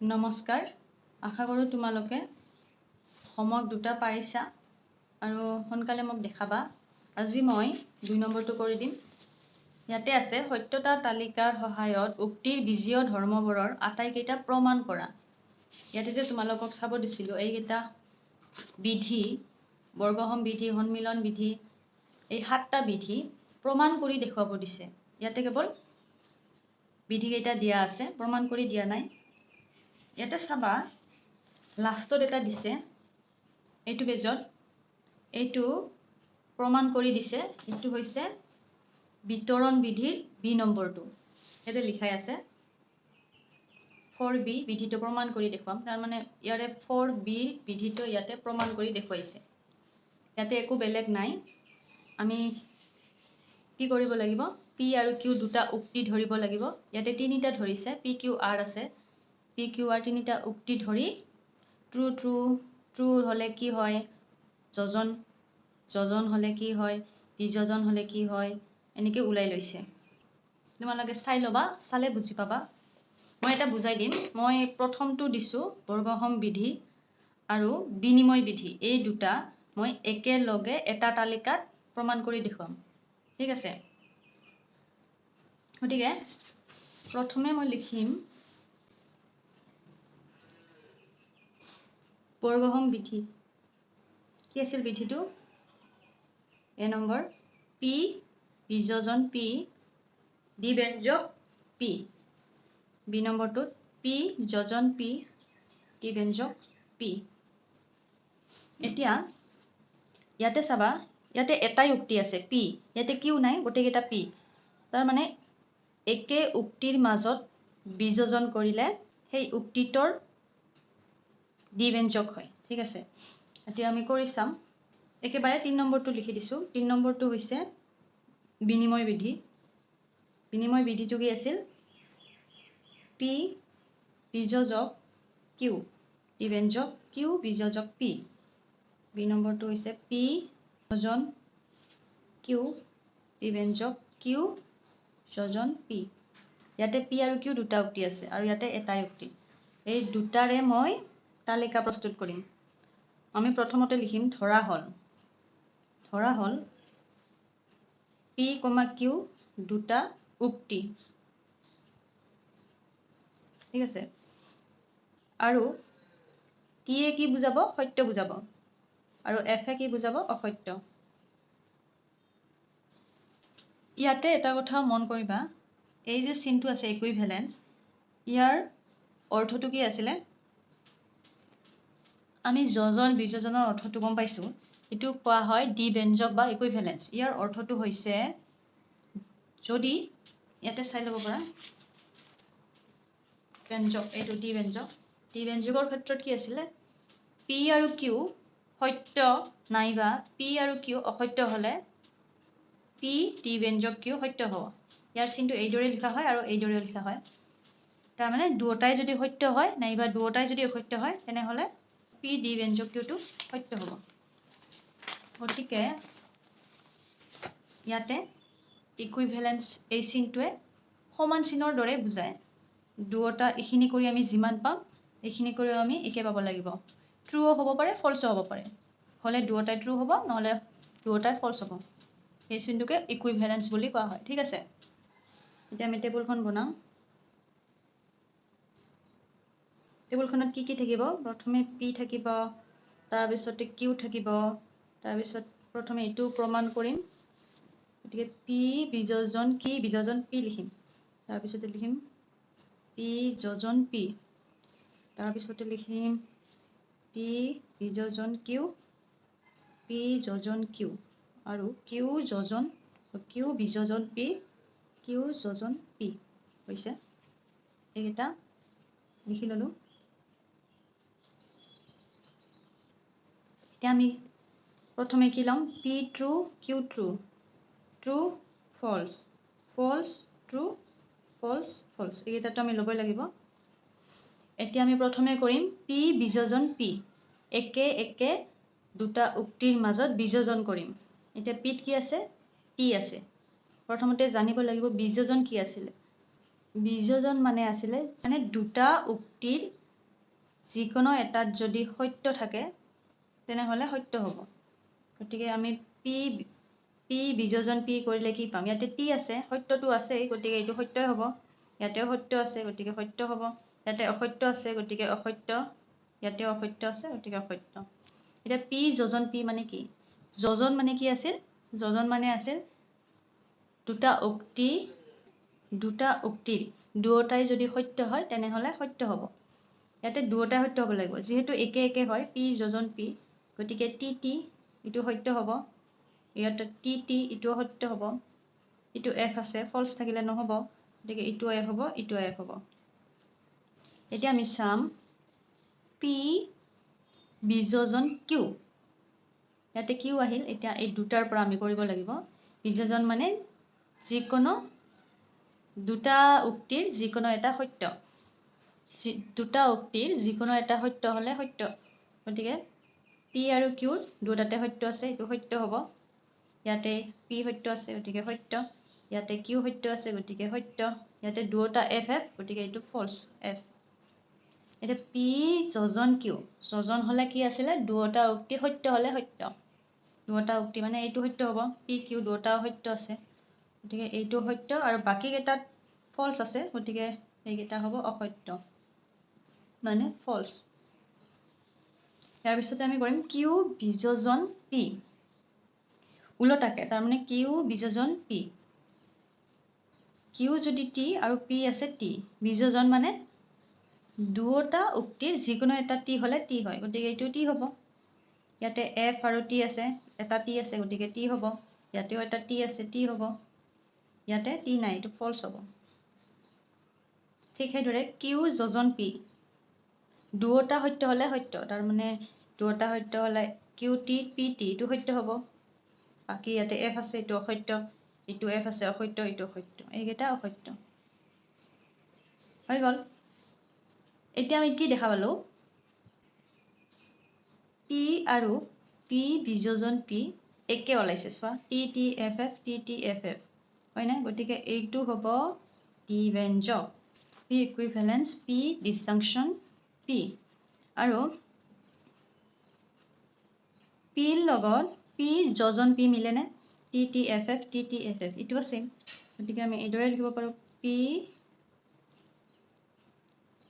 নমস্কাৰ, আশা কৰোঁ তোমালোকে হোমৱৰ্ক দুটা পাৰিছা আৰু সোনকালে মোক দেখাবা। আজি মই ২ নম্বৰটো কৰি দিম। ইয়াতে আছে সত্যতা তালিকাৰ সহায়ত উক্তিৰ বীজীয় ধৰ্মবোৰৰ আটাইকেইটা প্ৰমাণ কৰা। ইয়াতে যে তোমালোকক চাব দিছিলোঁ এইকেইটা বিধি, বৰ্গসম বিধি, সন্মিলন বিধি, এই 7টা বিধি প্ৰমাণ কৰি দেখুৱাব দিছে। ইয়াতে কেৱল বিধিকেইটা দিয়া আছে, প্ৰমাণ কৰি দিয়া নাই। ইয়াতে চাবা লাষ্টত এটা দিছে, এইটো পেজত এইটো প্ৰমাণ কৰি দিছে। এইটো হৈছে বিতৰণ বিধিৰ বি নম্বৰটো। ইয়াতে লিখাই আছে 4B বিধিটো প্ৰমাণ কৰি দেখুৱাম। তাৰমানে ইয়াৰে 4B বিধিটো ইয়াতে প্ৰমাণ কৰি দেখুৱাইছে। ইয়াতে একো বেলেগ নাই। আমি কি কৰিব লাগিব? P আৰু Q দুটা উক্তি ধৰিব লাগিব। ইয়াতে 3টা ধৰিছে, PQR আছে। PQR 3টা উক্তি ধৰি ট্ৰু ট্ৰু ট্ৰু হলে কি হয়, যোজন যোজন হলে কি হয়, বিযোজন হলে কি হয়, এনেকে ওলাই লৈছে। তোমালোকে চাই ল'বা, চালে বুজি পাবা। মই এটা বুজাই দিম। মই প্ৰথমটো দিছো বৰ্গসম বিধি আৰু বিনিময় বিধি, এই দুটা মই একেলগে এটা তালিকাত প্ৰমাণ কৰি দেখুৱাম। ঠিক আছে, গতিকে প্ৰথমে মই লিখিম বৰ্গসম বিধি। কি আছিল বিধিটো? এ নম্বৰ P বিযোজন P দ্বিব্যঞ্জক P। বি নম্বৰটোত P যোজন P দ্বিব্যঞ্জক P। এতিয়া ইয়াতে চাবা, ইয়াতে এটাই উক্তি আছে P, ইয়াতে Q নাই, গোটেইকেইটা P। তাৰমানে একে উক্তিৰ মাজত বিযোজন কৰিলে সেই উক্তিটোৰ দ্বিব্যঞ্জক হয়। ঠিক আছে, এতিয়া আমি কৰি চাম। একেবাৰে 3 নম্বৰটো লিখি দিছো। 3 নম্বৰটো হৈছে বিনিময় বিধি। বিনিময় বিধিটো কি আছিল? P বিযোজক Q দ্বিব্যঞ্জক Q বিযোজক P। বি নম্বৰটো হৈছে P যোজন Q দ্বিব্যঞ্জক Q যোজন P। ইয়াতে P আৰু Q দুটা উক্তি আছে আৰু ইয়াতে এটাই উক্তি। এই দুটাৰে মই তালিকা প্ৰস্তুত কৰিম। আমি প্ৰথমতে লিখিম ধৰা হল P, Q দুটা উক্তি। ঠিক আছে, আৰু T এ কি বুজাব? সত্য বুজাব, আৰু F এ কি বুজাব? অসত্য। ইয়াতে এটা কথা মন কৰিবা, এই যে চিনটো আছে ইকুইভেলেন্স, ইয়াৰ অৰ্থটো কি আছিলে? আমি যোজন বিযোজনৰ অৰ্থটো গম পাইছো। এইটো কোৱা হয় দ্বিব্যঞ্জক বা ইকুইভেলেন্স। ইয়াৰ অৰ্থটো হৈছে যদি ইয়াতে চাই ল'ব পাৰা ব্যঞ্জক, এইটো দ্বিব্যঞ্জক। দ্বিব্যঞ্জকৰ ক্ষেত্ৰত কি আছিলে? P আৰু Q সত্য নাইবা P আৰু Q অসত্য হলে P দ্বিব্যঞ্জক Q সত্য হ'ব। ইয়াৰ চিনটো এইদৰে লিখা হয় আৰু এইদৰে লিখা হয়। তাৰমানে দুয়োটাই যদি সত্য হয় নাইবা দুয়োটাই যদি অসত্য হয় তেনেহলে P দ্বিব্যঞ্জক Qটো সত্য হ'ব। গতিকে ইয়াতে ইকুইভেলেন্স এই চিনটোৱে সমান চিনৰ দৰে বুজায়। দুয়োটা এইখিনি কৰি আমি যিমান পাম এইখিনি কৰিও আমি একে পাব লাগিব। ট্ৰুও হ'ব পাৰে, ফলছো হ'ব পাৰে। হলে দুয়োটাই ট্ৰু হ'ব, নহলে দুয়োটাই ফলছ হ'ব। এই চিনটোকে ইকুইভেলেন্স বুলি কোৱা হয়। ঠিক আছে, এতিয়া আমি টেবুলখন বনাম। টেবুলখনত কি কি থাকিব? প্ৰথমে P থাকিব, তাৰপিছতে Q থাকিব, তাৰপিছত প্ৰথমে এইটো প্ৰমাণ কৰিম। গতিকে P বিযোজন কি বিযোজন P লিখিম। তাৰপিছতে লিখিম P যোজন P। তাৰপিছতে লিখিম P বিযোজন Q, P যোজন Q, আৰু Q বিযোজন P, Q যোজন P হৈছে। এইকেইটা লিখি ললো। এতিয়া আমি প্ৰথমে কি ল'ম? P true, Q true, true false, false true, false false, এইকেইটাতো আমি ল'বই লাগিব। এতিয়া আমি প্ৰথমে কৰিম P বিযোজন P। একে একে দুটা উক্তিৰ মাজত বিযোজন কৰিম। এতিয়া Pত কি আছে? T আছে। প্ৰথমতে জানিব লাগিব বিযোজন কি আছিলে। বিযোজন মানে আছিলে দুটা উক্তিৰ যিকোনো এটাত যদি সত্য থাকে তেনেহ'লে সত্য হ'ব গতিকে আমি পি বিযোজন পি কৰিলে কি পাম ইয়াতে টি আছে সত্যটো আছে গতিকে এইটো সত্যই হ'ব ইয়াতেও সত্য আছে গতিকে সত্য হ'ব ইয়াতে অসত্য আছে গতিকে অসত্য ইয়াতেও অসত্য আছে গতিকে অসত্য এতিয়া পি যোজন পি মানে কি যোজন মানে কি আছিল যোজন মানে আছিল দুটা উক্তিৰ দুয়োটাই যদি সত্য হয় তেনেহ'লে সত্য হ'ব ইয়াতে দুয়োটাই সত্য হ'ব লাগিব যিহেতু একে একে হয় পি যোজন পি গতিকে টি টি ইটো সত্য হ'ব ইয়াতে টি টি ইটোও সত্য হ'ব ইটো এফ আছে ফলছ থাকিলে নহ'ব গতিকে ইটো এফ হ'ব ইটো এফ হ'ব এতিয়া আমি চাম পি বিযোজন কিউ ইয়াতে কিউ আহিল এতিয়া এই দুটাৰ পৰা আমি কৰিব লাগিব বিযোজন মানে যিকোনো দুটা উক্তিৰ যিকোনো এটা সত্য দুটা উক্তিৰ যিকোনো এটা সত্য হ'লে সত্য গতিকে পি আৰু কিউৰ দুটাতে সত্য আছে এইটো সত্য হ'ব ইয়াতে পি সত্য আছে গতিকে সত্য ইয়াতে কিউ সত্য আছে গতিকে সত্য ইয়াতে দুটা এফ এফ গতিকে এইটো ফলছ এফ এতিয়া পি যোজন কিউ যোজন হ'লে কি আছিলে দুটা উক্তি সত্য হ'লে সত্য দুটা উক্তি মানে এইটো সত্য হ'ব পি কিউ দুটা সত্য আছে গতিকে এইটো সত্য আৰু বাকী কেইটাত ফলছ আছে গতিকে এইকেইটা হ'ব অসত্য মানে ফলছ ইয়াৰ পিছতে আমি কৰিম কিউ বিযোজন পি উলটাকে তাৰমানে কিউ বিযোজন পি কিউ যদি টি আৰু পি আছে টি বিযোজন মানে দুটা উক্তিৰ যিকোনো এটা টি হ'লে টি হয় গতিকে এইটো টি হ'ব ইয়াতে এফ আৰু টি আছে এটা টি আছে গতিকে টি হ'ব ইয়াতেও এটা টি আছে টি হ'ব ইয়াতে টি নাই এইটো ফলছ হ'ব ঠিক সেইদৰে কিউ যোজন পি দুটা সত্য হ'লে সত্য তাৰমানে দুটা সত্য হ'লে কিউ টি পি টি এইটো সত্য হ'ব বাকী ইয়াতে এফ আছে এইটো অসত্য এইটো এফ আছে অসত্য এইটো অসত্য এইকেইটা অসত্য হৈ গ'ল এতিয়া আমি কি দেখা পালো পি আৰু পি বিযোজন পি একে ওলাইছে চোৱা T T F F T T F F হয় নাই গতিকে এইটো হ'ব টি ব্যঞ্জক P equivalence P disjunction P আৰু পিৰ লগত পি যোজন পি মিলেনে T T F F T T F F ইটোও সেম গতিকে আমি এইদৰে লিখিব পাৰোঁ পি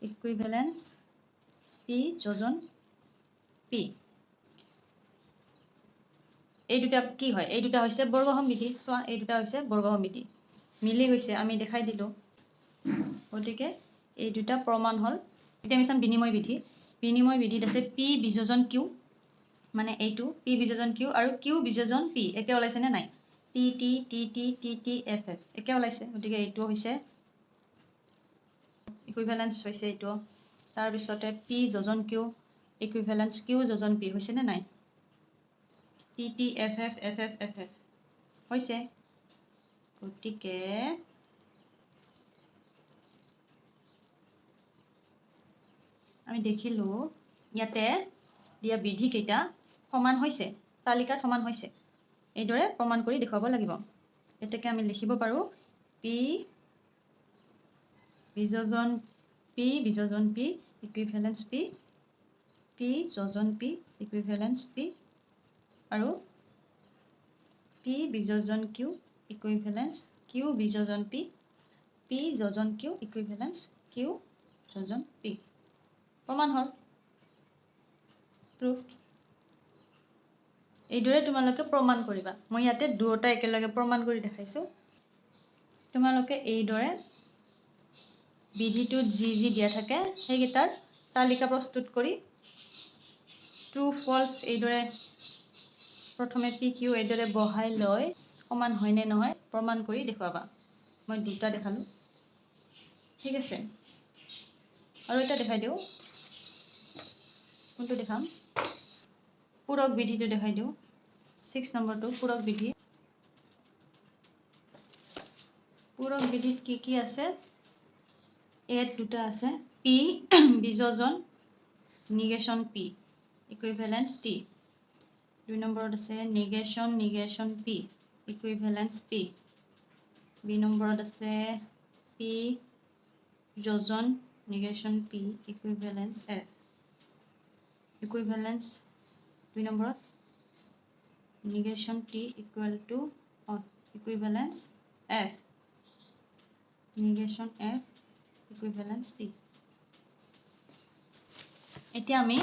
ইকুইভেলেন্স পি যোজন পি এই দুটা কি হয় এই দুটা হৈছে বৰ্গসমিতি চোৱা এই দুটা হৈছে বৰ্গসমিতি মিলি গৈছে আমি দেখাই দিলো গতিকে এই দুটা প্ৰমাণ হ'ল এতিয়া আমি চাম বিনিময় বিধিত আছে পি বিযোজন কিউ মানে এইটো পি বিযোজন কিউ আৰু কিউ বিযোজন পি একে ওলাইছে নে নাই T T T T T T F F একে ওলাইছে গতিকে এইটো হৈছে ইকুইভেলেন্স হৈছে এইটো তাৰ পিছতে পি যোজন কিউ ইকুইভেলেন্স কিউ যোজন পি হৈছে নে নাই T T F F F F F F হৈছে গতিকে আমি দেখিলো ইয়াতে দিয়া বিধি কেইটা সমান হৈছে তালিকাত সমান হৈছে এইদৰে প্ৰমাণ কৰি দেখুৱাব লাগিব এতেকে আমি লিখিব পাৰো পি বিযোজন পি ইকুইভেলেন্স পি পি যোজন পি ইকুইভেলেন্স পি আৰু পি বিযোজন কিউ ইকুইভেলেন্স কিউ বিযোজন পি পি যোজন কিউ ইকুইভেলেন্স কিউ যোজন পি প্ৰমাণ হ'ল প্ৰুফ এইদৰে তোমালোকে প্ৰমাণ কৰিবা মই ইয়াতে দুটা একেলগে প্ৰমাণ কৰি দেখাইছো তোমালোকে এইদৰে বিধিটোত যি দিয়া থাকে সেইকেইটাৰ তালিকা প্ৰস্তুত কৰি ট্ৰু ফলছ এইদৰে প্ৰথমে পি কিউ এইদৰে বহাই লৈ সমান হয় নে নহয় প্ৰমাণ কৰি দেখুৱাবা মই দুটা দেখালো ঠিক আছে আৰু এটা দেখাই দিওঁ কোনটো দেখাম পূৰক বিধিটো দেখাই দিওঁ 6 নম্বৰটো পূৰক বিধিত কি আছে এত দুটা আছে পি বিযোজন নিগেশন পি ইকুইভেলেন্স টি 2 নম্বৰত আছে negation P equivalence P B নম্বৰত আছে পি যোজন নিগেশন পি ইকুইভেলেন্স এফ ইকুইভেলেন্স 2 নম্বৰত negation t equal to equivalence f negation f equivalence t এতিয়া আমি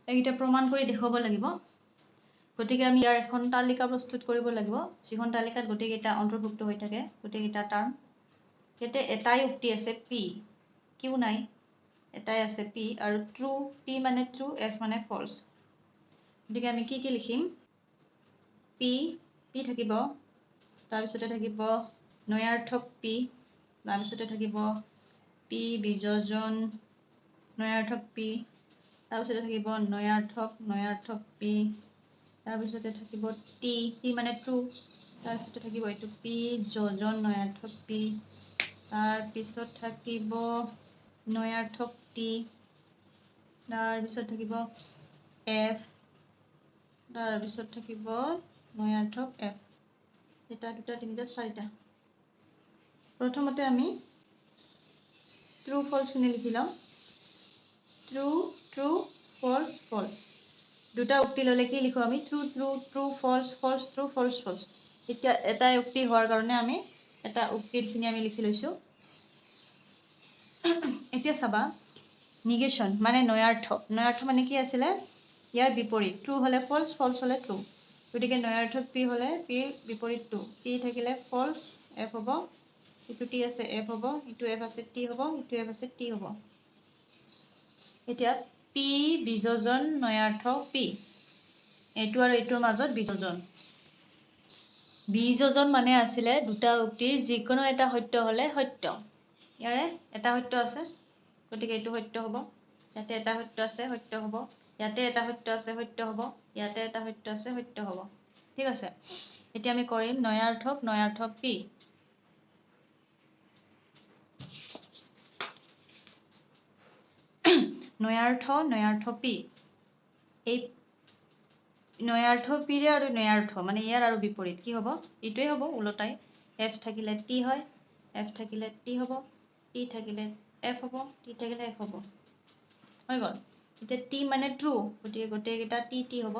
এইটা প্ৰমাণ কৰি দেখাব লাগিব গতিকে আমি ইয়াৰ এখন তালিকা প্ৰস্তুত কৰিব লাগিব যিখন তালিকাত গটেকেইটা অন্তৰ্ভুক্ত হৈ থাকে গটেকেইটা টাৰ্ম ইয়াতে এটাই উক্তি আছে p কিউ নাই এটাই আছে p আৰু ট্ৰু t মানে ট্ৰু f মানে ফলছ গতিকে আমি কি লিখিম p থাকিব তাৰ পিছতে থাকিব নয়াৰ্থক p তাৰ পিছতে থাকিব p বিযোজন নয়াৰ্থক p তাৰ পিছতে থাকিব নয়াৰ্থক p তাৰ পিছতে থাকিব t মানে ট্ৰু তাৰ পিছতে থাকিব এইটো p যোজন নয়াৰ্থক p তাৰ পিছত থাকিব নয়াৰ্থক t তাৰ পিছত থাকিব f তাৰ পিছত থাকিব নয়াৰ্থক f এটা দুটা তিনিটা চাৰিটা প্ৰথমতে আমি ট্ৰু ফলছ খিনি লিখি লম ট্ৰু ফলছ ফলছ দুটা উক্তি ললে কি লিখো আমি true false false true false ফলছ এতিয়া এটা উক্তি হোৱাৰ কাৰণে আমি এটা উক্তিখিনি আমি লিখি লৈছো এতিয়া চাবা negation মানে নয়াৰ্থ মানে কি আছিল ইয়াৰ বিপৰীত ট্ৰু হলে ফলছ ফলছ হলে ট্ৰু গতিকে নয়াৰ্থক p হলে p বিপৰীত ট্ৰু p থাকিলে ফলছ f হ'ব ইটো t আছে f হ'ব ইটো f আছে t হ'ব ইটো f আছে t হ'ব এতিয়া p বিযোজন নয়াৰ্থ p এইটো আৰু এইটোৰ মাজত বিযোজন মানে আছিলে দুটা উক্তিৰ যিকোনো এটা সত্য হলে সত্য ইয়াৰে এটা সত্য আছে গতিকে এইটো সত্য হ'ব ইয়াতে এটা সত্য আছে সত্য হ'ব ইয়াতে এটা সত্য আছে সত্য হ'ব ইয়াতে এটা সত্য আছে সত্য হ'ব ঠিক আছে এতিয়া আমি কৰিম নয়াৰ্থক p নয়াৰ্থ p এই নয়াৰ্থ p ৰে আৰু নয়াৰ্থ মানে ইয়াৰ আৰু বিপৰীত কি হ'ব ইটোৱে হ'ব উলটাই f থাকিলে t হয় f থাকিলে t হ'ব t থাকিলে f হ'ব t থাকিলে f হ'ব হৈ গ'ল এতিয়া t মানে ট্ৰু গতিকে গোটেইকেইটা t হ'ব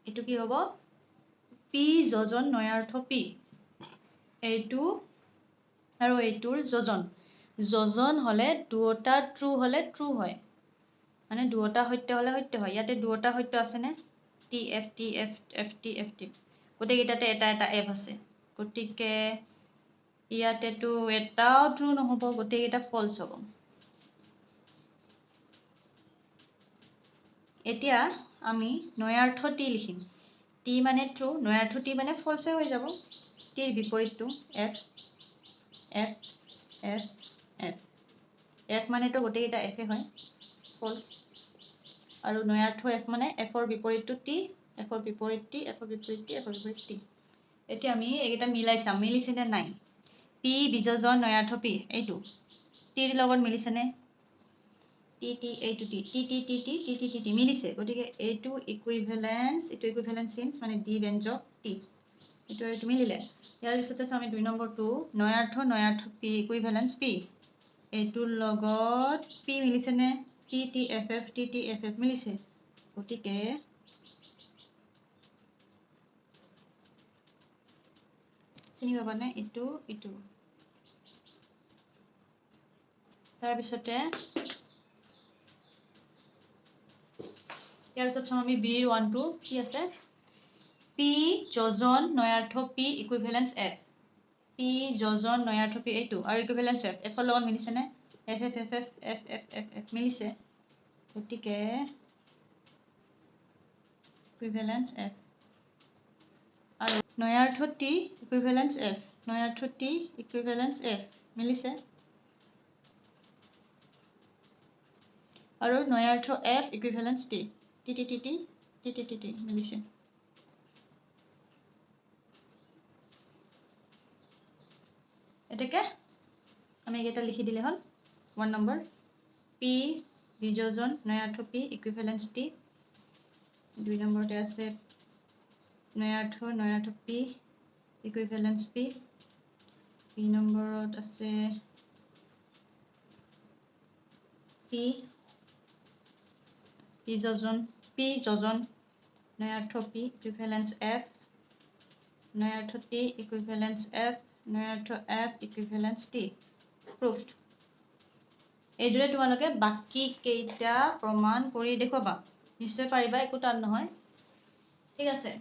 এইটো কি হ'ব p যোজন নয়াৰ্থ p এইটো আৰু এইটোৰ যোজন হলে দুটা ট্ৰু হলে ট্ৰু হয় মানে দুটা সত্য হলে সত্য হয় ইয়াতে দুটা সত্য আছে নে t f গোটেইকেইটাতে এটা এটা f আছে গতিকে ইয়াতেতো এটাও ট্ৰু নহব গোটেইকেইটা ফলছ হ'ব এতিয়া আমি নয়াৰ্থ t লিখিম t মানে ট্ৰু নয়াৰ্থ t মানে ফলছে হৈ যাব t ৰ বিপৰীতটো f মানেতো গোটেইকেইটা f হয় ফলছ আৰু নয়াৰ্থ f মানে f ৰ বিপৰীতটো t f ৰ বিপৰীত t f ৰ বিপৰীত t f ৰ বিপৰীত t এতিয়া আমি এইকেইটা মিলাই চাম মিলিছে নে নাই p বিযোজন নয়াৰ্থ p এইটো t ৰ লগত মিলিছে নে এইটো t মিলিছে গতিকে এইটো ইকুইভেলেন্স চিন্স মানে d ব্যঞ্জক t এইটো মিলিলে ইয়াৰ পিছতে চাম আমি 2 নম্বৰটো নয়াৰ্থ p ইকুইভেলেন্স p এইটোৰ লগত p মিলিছে নে t f মিলিছে গতিকে চিনি পাবা নে ইটো তাৰ পিছতে ইয়াৰ পিছত চাম আমি b ৰ 1 2 কি আছে p যোজন নয়াৰ্থ p ইকুইভেলেন্স f p যোজন নয়াৰ্থ p এইটো আৰু ইকুইভেলেন্স f ৰ লগত মিলিছে নে f মিলিছে গতিকে ইকুইভেলেন্স f আৰু নয়াৰ্থ t ইকুইভেলেন্স f মিলিছে আৰু নয়াৰ্থ f ইকুইভেলেন্স t মিলিছে এটাকে আমি এটা লিখি দিলে হল 1 নম্বৰ p বিযোজন নয়াৰ্থ p ইকুইভেলেন্স t 2 নম্বৰতে আছে নয়াৰ্থ p ইকুইভেলেন্স p 3 নম্বৰত আছে পি যোজন নয়াৰ্থ পি ইকুইভেলেন্স এফ নয়াৰ্থ টি ইকুইভেলেন্স এফ নয়াৰ্থ এফ ইকুইভেলেন্স টি প্ৰুফড এইদৰে তোমালোকে বাকি কেইটা প্ৰমাণ কৰি দেখুৱাবা নিশ্চয় পাৰিবা একো টান নহয় ঠিক আছে